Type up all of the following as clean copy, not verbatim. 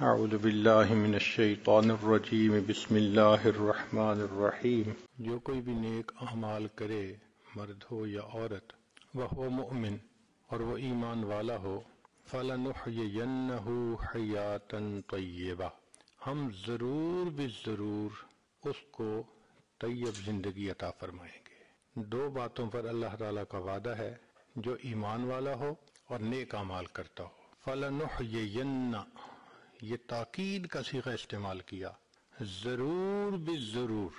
اعوذ باللہ من الشیطان الرجیم بسم اللہ الرحمن الرحیم۔ جو کوئی بھی نیک اعمال کرے، مرد ہو یا عورت، وہو مؤمن، اور وہ ایمان والا ہو، فَلَنُحْيِيَنَّهُ حَيَاةً طَيِّبَةً، ہم ضرور بھی ضرور اس کو طیب زندگی عطا فرمائیں گے۔ دو باتوں پر اللہ تعالیٰ کا وعدہ ہے، جو ایمان والا ہو اور نیک اعمال کرتا ہو۔ فَلَنُحْيِيَنَّ، یہ تاکید کا صیغہ استعمال کیا، ضرور بھی ضرور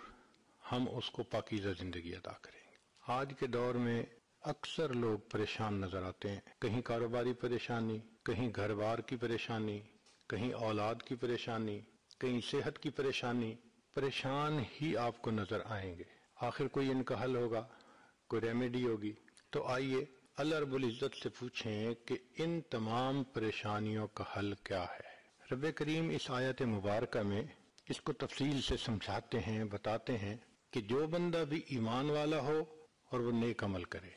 ہم اس کو پاکیزہ زندگی عطا کریں گے۔ آج کے دور میں اکثر لوگ پریشان نظر آتے ہیں، کہیں کاروباری پریشانی، کہیں گھر بار کی پریشانی، کہیں اولاد کی پریشانی، کہیں صحت کی پریشانی، پریشان ہی آپ کو نظر آئیں گے۔ آخر کوئی ان کا حل ہوگا، کوئی ریمیڈی ہوگی؟ تو آئیے اللہ رب العزت سے پوچھیں کہ ان تمام پریشانیوں کا حل کیا ہے۔ رب کریم اس آیت مبارکہ میں اس کو تفصیل سے سمجھاتے ہیں، بتاتے ہیں کہ جو بندہ بھی ایمان والا ہو اور وہ نیک عمل کرے۔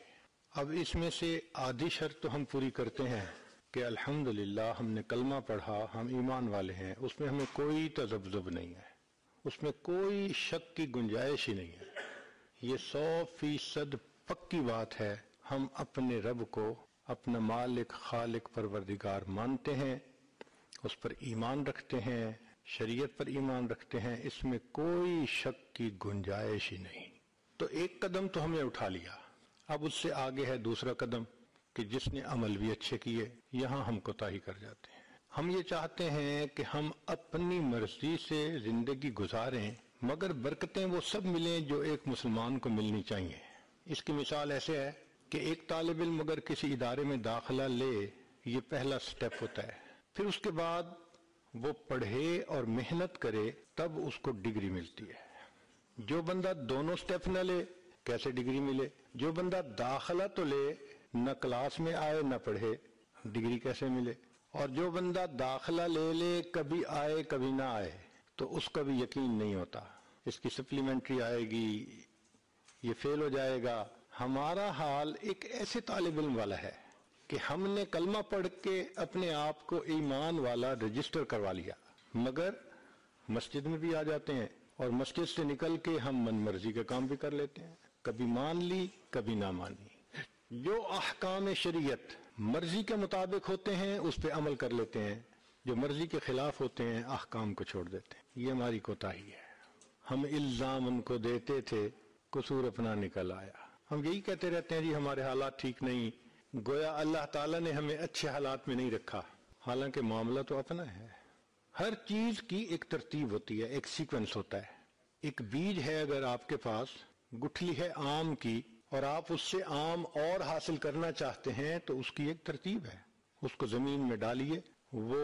اب اس میں سے آدھی شرط تو ہم پوری کرتے ہیں کہ الحمدللہ ہم نے کلمہ پڑھا، ہم ایمان والے ہیں، اس میں ہمیں کوئی تذبذب نہیں ہے، اس میں کوئی شک کی گنجائش ہی نہیں ہے، یہ 100% پکی بات ہے۔ ہم اپنے رب کو اپنا مالک، خالق، پروردگار مانتے ہیں، اس پر ایمان رکھتے ہیں، شریعت پر ایمان رکھتے ہیں، اس میں کوئی شک کی گنجائش ہی نہیں۔ تو ایک قدم تو ہم نے اٹھا لیا، اب اس سے آگے ہے دوسرا قدم کہ جس نے عمل بھی اچھے کیے، یہاں ہم کوتاہی کر جاتے ہیں۔ ہم یہ چاہتے ہیں کہ ہم اپنی مرضی سے زندگی گزاریں، مگر برکتیں وہ سب ملیں جو ایک مسلمان کو ملنی چاہیے۔ اس کی مثال ایسے ہے کہ ایک طالب علم اگر کسی ادارے میں داخلہ لے، یہ پہلا سٹیپ ہوتا ہے، پھر اس کے بعد وہ پڑھے اور محنت کرے، تب اس کو ڈگری ملتی ہے۔ جو بندہ دونوں سٹیپ نہ لے، کیسے ڈگری ملے؟ جو بندہ داخلہ تو لے، نہ کلاس میں آئے نہ پڑھے، ڈگری کیسے ملے؟ اور جو بندہ داخلہ لے لے، کبھی آئے کبھی نہ آئے، تو اس کا بھی یقین نہیں ہوتا، اس کی سپلیمنٹری آئے گی، یہ فیل ہو جائے گا۔ ہمارا حال ایک ایسے طالب علم والا ہے کہ ہم نے کلمہ پڑھ کے اپنے آپ کو ایمان والا رجسٹر کروا لیا، مگر مسجد میں بھی آ جاتے ہیں اور مسجد سے نکل کے ہم من مرضی کے کام بھی کر لیتے ہیں، کبھی مان لی کبھی نہ مانی۔ جو احکام شریعت مرضی کے مطابق ہوتے ہیں اس پہ عمل کر لیتے ہیں، جو مرضی کے خلاف ہوتے ہیں احکام کو چھوڑ دیتے ہیں۔ یہ ہماری کوتاہی ہے۔ ہم الزام ان کو دیتے تھے، قصور اپنا نکل آیا۔ ہم یہی کہتے رہتے ہیں جی ہمارے حالات ٹھیک نہیں، گویا اللہ تعالیٰ نے ہمیں اچھے حالات میں نہیں رکھا، حالانکہ معاملہ تو اپنا ہے۔ ہر چیز کی ایک ترتیب ہوتی ہے، ایک سیکوینس ہوتا ہے۔ ایک بیج ہے، اگر آپ کے پاس گٹھلی ہے آم کی اور آپ اس سے آم اور حاصل کرنا چاہتے ہیں تو اس کی ایک ترتیب ہے۔ اس کو زمین میں ڈالیے، وہ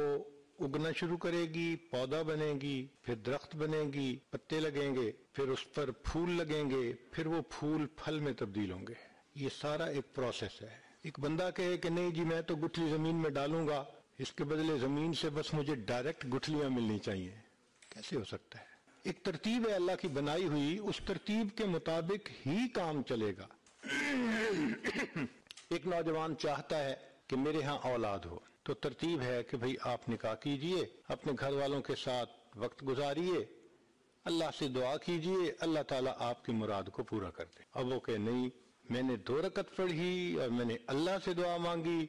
اگنا شروع کرے گی، پودا بنے گی، پھر درخت بنے گی، پتے لگیں گے، پھر اس پر پھول لگیں گے، پھر وہ پھول پھل میں تبدیل ہوں گے۔ یہ سارا ایک پروسیس ہے۔ ایک بندہ کہے کہ نہیں جی میں تو گٹھلی زمین میں ڈالوں گا، اس کے بدلے زمین سے بس مجھے ڈائریکٹ گٹھلیاں ملنی چاہیے، کیسے ہو سکتا ہے؟ ایک ترتیب ہے اللہ کی بنائی ہوئی، اس ترتیب کے مطابق ہی کام چلے گا۔ ایک نوجوان چاہتا ہے کہ میرے ہاں اولاد ہو، تو ترتیب ہے کہ بھئی آپ نکاح کیجئے، اپنے گھر والوں کے ساتھ وقت گزاریے، اللہ سے دعا کیجئے، اللہ تعالیٰ آپ کی مراد کو پورا کر دے۔ اب وہ کہ نہیں، میں نے 2 رکعت پڑھی اور میں نے اللہ سے دعا مانگی،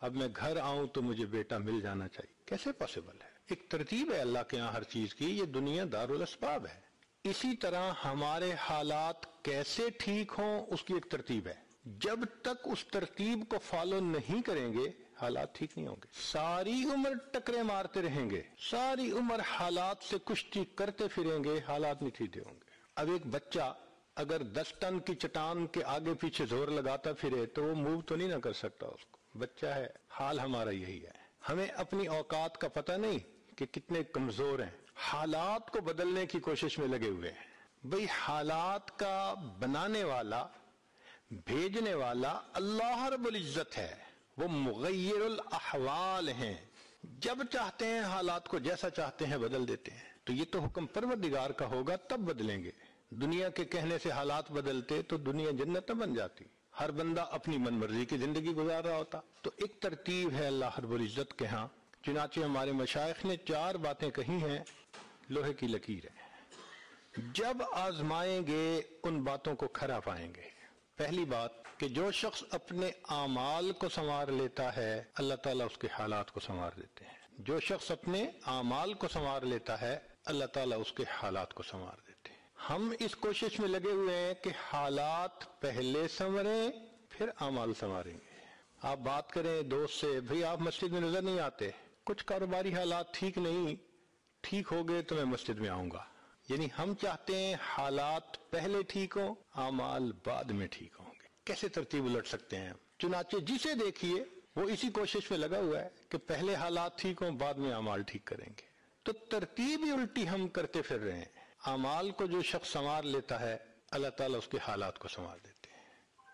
اب میں گھر آؤں تو مجھے بیٹا مل جانا چاہیے، کیسے پاسبل ہے؟ ایک ترتیب ہے اللہ کے ہاں ہر چیز کی، یہ دنیا دارالاسباب ہے۔ اسی طرح ہمارے حالات کیسے ٹھیک ہوں اس کی ایک ترتیب ہے۔ جب تک اس ترتیب کو فالو نہیں کریں گے حالات ٹھیک نہیں ہوں گے۔ ساری عمر ٹکرے مارتے رہیں گے، ساری عمر حالات سے کشتی کرتے پھریں گے، حالات نہیں ٹھیک ہوں گے۔ اب ایک بچہ اگر 10 ٹن کی چٹان کے آگے پیچھے زور لگاتا پھرے تو وہ موو تو نہیں نہ کر سکتا، اس کو بچہ ہے۔ حال ہمارا یہی ہے، ہمیں اپنی اوقات کا پتہ نہیں کہ کتنے کمزور ہیں، حالات کو بدلنے کی کوشش میں لگے ہوئے ہیں۔ بھئی حالات کا بنانے والا، بھیجنے والا اللہ رب العزت ہے، وہ مغیر الاحوال ہیں، جب چاہتے ہیں حالات کو جیسا چاہتے ہیں بدل دیتے ہیں۔ تو یہ تو حکم پروردگار کا ہوگا تب بدلیں گے۔ دنیا کے کہنے سے حالات بدلتے تو دنیا جنت نہ بن جاتی، ہر بندہ اپنی من مرضی کی زندگی گزار رہا ہوتا۔ تو ایک ترتیب ہے اللہ رب العزت کے ہاں चुनाचे हमारे मशाइख ने 4 बातें कही हैं, लोहे की लकीर है। जब आजमाएंगे उन बातों को खरा पाएंगे। पहली बात कि जो शख्स अपने आमाल को संवार लेता है, अल्लाह ताला उसके हालात को संवार देते हैं। जो शख्स अपने आमाल को संवार लेता है, अल्लाह ताला उसके हालात को संवार देते हैं। हम इस कोशिश में लगे हुए हैं कि हालात पहले संवरें फिर आमाल संवारेंगे। आप बात करें दोस्त से, भाई आप मस्जिद में नजर नहीं आते, कुछ कारोबारी हालात ठीक नहीं, ठीक हो गए तो मैं मस्जिद में आऊंगा। यानी हम चाहते हैं हालात पहले ठीक हो, आमाल बाद में ठीक होंगे। कैसे तरतीब उलट सकते हैं? चुनाचे जिसे देखिए वो इसी कोशिश में लगा हुआ है कि पहले हालात ठीक हो, बाद में आमाल ठीक करेंगे। तो तरतीब ही उल्टी हम करते फिर रहे हैं। आमाल को जो शख्स संवार लेता है, अल्लाह ताला उसके हालात को संवार देते हैं।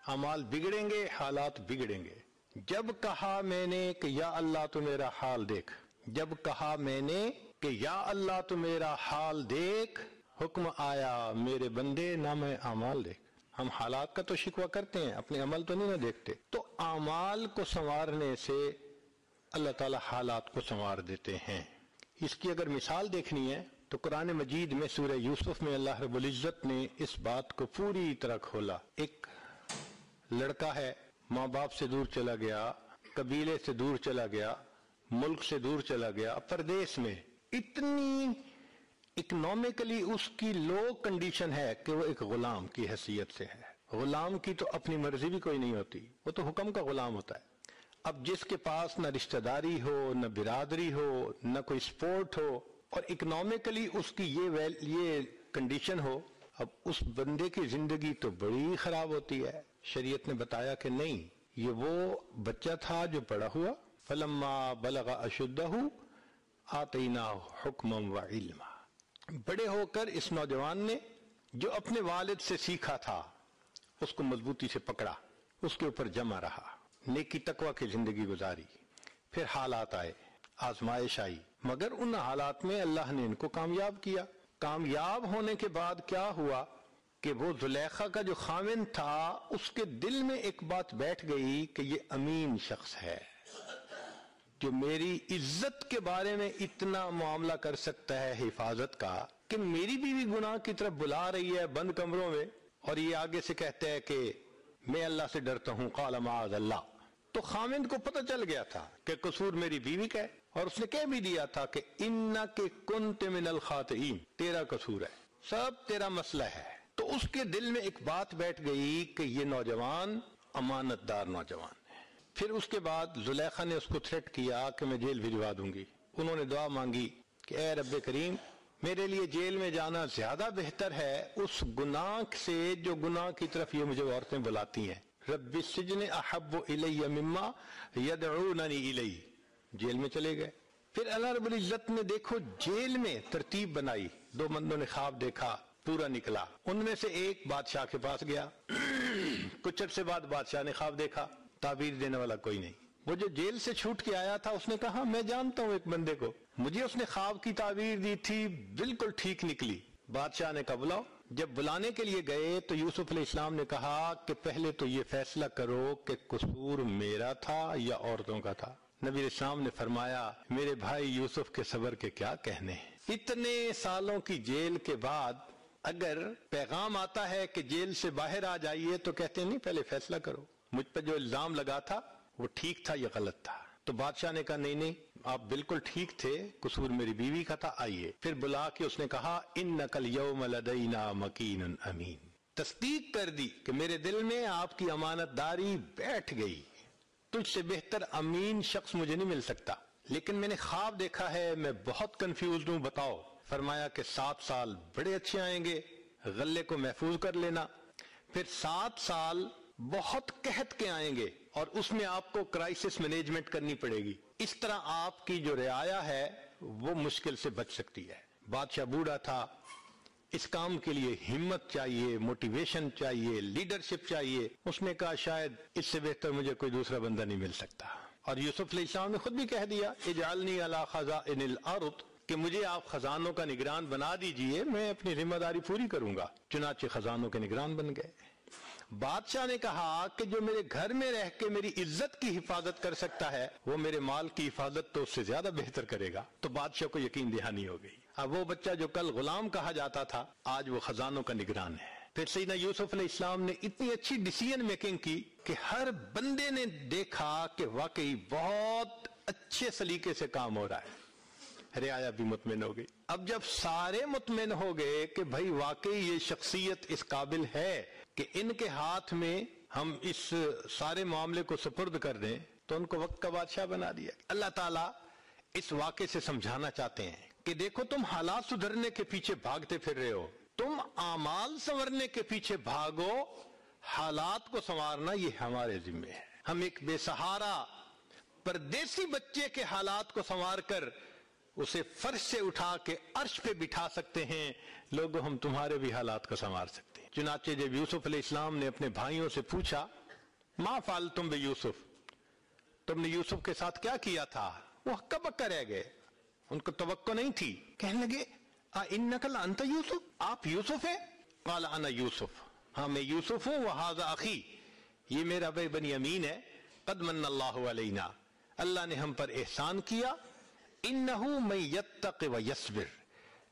आमाल बिगड़ेंगे, हालात बिगड़ेंगे। जब कहा मैंने कि या अल्लाह तो मेरा हाल देख, जब कहा मैंने कि या अल्लाह तो मेरा हाल देख, हुक्म आया मेरे बंदे नामे आमाल देख। हम हालात का तो शिकवा करते हैं, अपने अमल तो नहीं ना देखते। तो आमाल को संवारने से अल्लाह ताला हालात को संवार देते हैं। इसकी अगर मिसाल देखनी है तो कुरान मजीद में सूरह यूसुफ में अल्लाह रब्बुल इज्जत ने इस बात को पूरी तरह खोला। एक लड़का है, माँ बाप से दूर चला गया, कबीले से दूर चला गया, मुल्क से दूर चला गया, परदेश में। इतनी इकोनॉमिकली उसकी लो कंडीशन है कि वो एक गुलाम की हैसियत से है। गुलाम की तो अपनी मर्जी भी कोई नहीं होती, वो तो हुक्म का गुलाम होता है। अब जिसके पास न रिश्तेदारी हो, न बिरादरी हो, न कोई स्पोर्ट हो, और इकोनॉमिकली उसकी ये कंडीशन हो, अब उस बंदे की जिंदगी तो बड़ी खराब होती है। शरीयत ने बताया कि नहीं, ये वो बच्चा था जो बड़ा हुआ, फलम्मा बलगा अशुद्धहु आतैना हुक्मम व इल्मा। बड़े होकर इस नौजवान ने जो अपने वालिद से सीखा था उसको मजबूती से पकड़ा, उसके ऊपर जमा रहा, नेकी तकवा की जिंदगी गुजारी। फिर हालात आए, आजमाइश आई, मगर उन हालात में अल्लाह ने इनको कामयाब किया। कामयाब होने के बाद क्या हुआ कि वो जुलेखा का जो खामिन था उसके दिल में एक बात बैठ गई कि ये अमीन शख्स है जो मेरी इज्जत के बारे में इतना मामला कर सकता है हिफाजत का, कि मेरी बीवी गुनाह की तरफ बुला रही है बंद कमरों में, और ये आगे से कहते हैं कि मैं अल्लाह से डरता हूं, क़ाल माअज़ अल्लाह। तो खामिन को पता चल गया था कि कसूर मेरी बीवी का है, और उसने कह भी दिया था कि इन्ना के कुन्त मिनल खातिईन, तेरा कसूर है, सब तेरा मसला है। तो उसके दिल में एक बात बैठ गई कि ये नौजवान अमानतदार नौजवान है। फिर उसके बाद जुलेखा ने उसको थ्रेट किया कि मैं जेल भिजवा दूंगी। उन्होंने दुआ मांगी कि ए रब्बे करीम, मेरे लिए जेल में जाना ज्यादा बेहतर है उस गुनाह से जो गुनाह की तरफ ये मुझे औरतें बुलाती हैं। रब्बी सिजने अहब्बु इलैया मिम्मा यदऊननी इलैहि। जेल में चले गए। फिर अल्लाह रब्बुल इज्जत ने देखो जेल में तरतीब बनाई। 2 बंदों ने ख्वाब देखा, पूरा निकला। उनमें से एक बादशाह के पास गया। कुछ अरसे बाद बादशाह ने ख्वाब देखा, ताबीर देने वाला कोई नहीं। वो जो जेल से छूट के आया था उसने कहा मैं जानता हूं एक बंदे को, मुझे उसने ख्वाब की ताबीर दी थी, बिल्कुल ठीक निकली। बादशाह ने कहा बुलाओ। जब बुलाने के लिए गए तो यूसुफ अलैहिस्सलाम ने कहा कि पहले तो ये फैसला करो कि कसूर मेरा था या औरतों का था। नबी इस्लाम ने फरमाया मेरे भाई यूसुफ के सब्र के क्या कहने। इतने सालों की जेल के बाद अगर पैगाम आता है कि जेल से बाहर आ जाइए तो कहते नहीं पहले फैसला करो मुझ पर जो इल्जाम लगा था वो ठीक था या गलत था। तो बादशाह ने कहा नहीं नहीं आप बिल्कुल ठीक थे, कसूर मेरी बीवी का था, आइए। फिर बुला के उसने कहा इन्नकल यौम लदैना मकीनुन अमीन। तस्दीक कर दी कि मेरे दिल में आपकी अमानतदारी बैठ गई, तुझसे बेहतर अमीन शख्स मुझे नहीं मिल सकता। लेकिन मैंने ख्वाब देखा है, मैं बहुत कंफ्यूज हूं, बताओ। फरमाया कि 7 साल बड़े अच्छे आएंगे, गल्ले को महफूज कर लेना। फिर 7 साल बहुत कहत के आएंगे और उसमें आपको क्राइसिस मैनेजमेंट करनी पड़ेगी। इस तरह आपकी जो रियाया है वो मुश्किल से बच सकती है। बादशाह बूढ़ा था, इस काम के लिए हिम्मत चाहिए, मोटिवेशन चाहिए, लीडरशिप चाहिए। उसने कहा शायद इससे बेहतर मुझे कोई दूसरा बंदा नहीं मिल सकता। और यूसुफ अलैहिस्सलाम ने खुद भी कह दिया इजअलनी अला खज़ाइनिल अर्द, कि मुझे आप खजानों का निगरान बना दीजिए, मैं अपनी जिम्मेदारी पूरी करूंगा। चुनाचे खजानों के निगरान बन गए। बादशाह ने कहा कि जो मेरे घर में रह के मेरी इज्जत की हिफाजत कर सकता है वो मेरे माल की हिफाजत तो उससे ज्यादा बेहतर करेगा। तो बादशाह को यकीन दहानी हो गई। अब वो बच्चा जो कल गुलाम कहा जाता था आज वो खजानों का निगरान है। फिर सैयदना यूसुफ अलैहिस्सलाम ने इतनी अच्छी डिसीजन मेकिंग की कि हर बंदे ने देखा कि वाकई बहुत अच्छे सलीके से काम हो रहा है। रियाया भी मुतमिन हो गई। अब जब सारे मुतमिन हो गए कि भाई वाकई ये शख्सियत इस काबिल है कि इनके हाथ में हम इस सारे मामले को सुपुर्द कर दें, तो उनको वक्त का बादशाह बना दिया। अल्लाह ताला इस वाक़े से समझाना चाहते हैं कि देखो तुम हालात सुधरने के पीछे भागते फिर रहे हो, तुम आमाल संवरने के पीछे भागो, हालात को संवारना ये हमारे जिम्मे है। हम एक बेसहारा परदेसी बच्चे के हालात को संवार कर उसे फर्श से उठा के अर्श पे बिठा सकते हैं। लोगों हम तुम्हारे भी हालात को संवार सकते हैं। चुनाचे जब यूसुफ अलैहिस्सलाम ने अपने भाइयों से पूछा मा फाल तुम बे यूसुफ, तुमने यूसुफ के साथ क्या किया था, वो हक्का बक्का रह गए, उनको तवक्को नहीं थी। कहने लगे आ इन्नका अंत यूसुफ, आप यूसुफ है? काला अना यूसुफ, हाँ मैं यूसुफ हूं। वहाजा अखी, ये मेरा भाई बनियामीन है। कद मन्नल्लाहु अलैना, अल्लाह ने हम पर एहसान किया। इन्नहु मन यत्तक़ि व यस्बिर,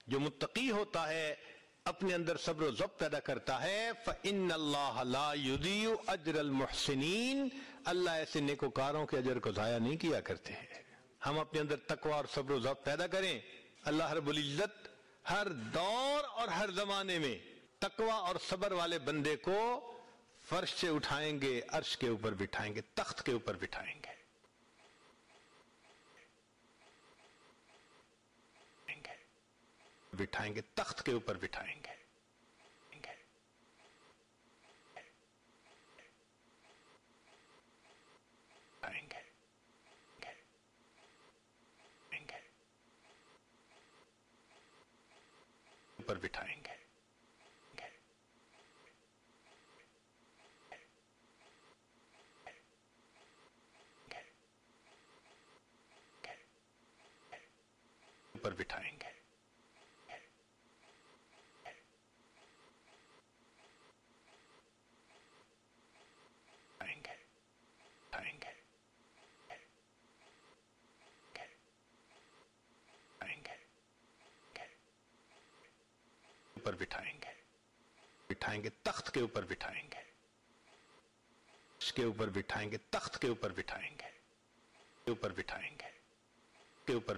जो मुत्तकी होता है अपने अंदर सब्र व ज़ब्त पैदा करता है। फ़इन्नल्लाह ला युज़ीउ अज्रल मुहसिनीन, अल्लाह ऐसे नेकोकारों के अजर को ज़ाया नहीं किया करते हैं। हम अपने अंदर तकवा और सब्र व ज़ब्त पैदा करें, अल्लाह रब्बुल इज्जत हर दौर और हर जमाने में तकवा और सब्र वाले बंदे को फर्श से उठाएंगे, अर्श के ऊपर बिठाएंगे, तख्त के ऊपर बिठाएंगे। बिठाएंगे तख्त के ऊपर बिठाएंगे। ऊपर बिठाएंगे। ऊपर बिठाएंगे। ऊपर बिठाएंगे, बिठाएंगे तख्त के ऊपर बिठाएंगे, इसके ऊपर बिठाएंगे, तख्त के ऊपर बिठाएंगे, ऊपर बिठाएंगे, के ऊपर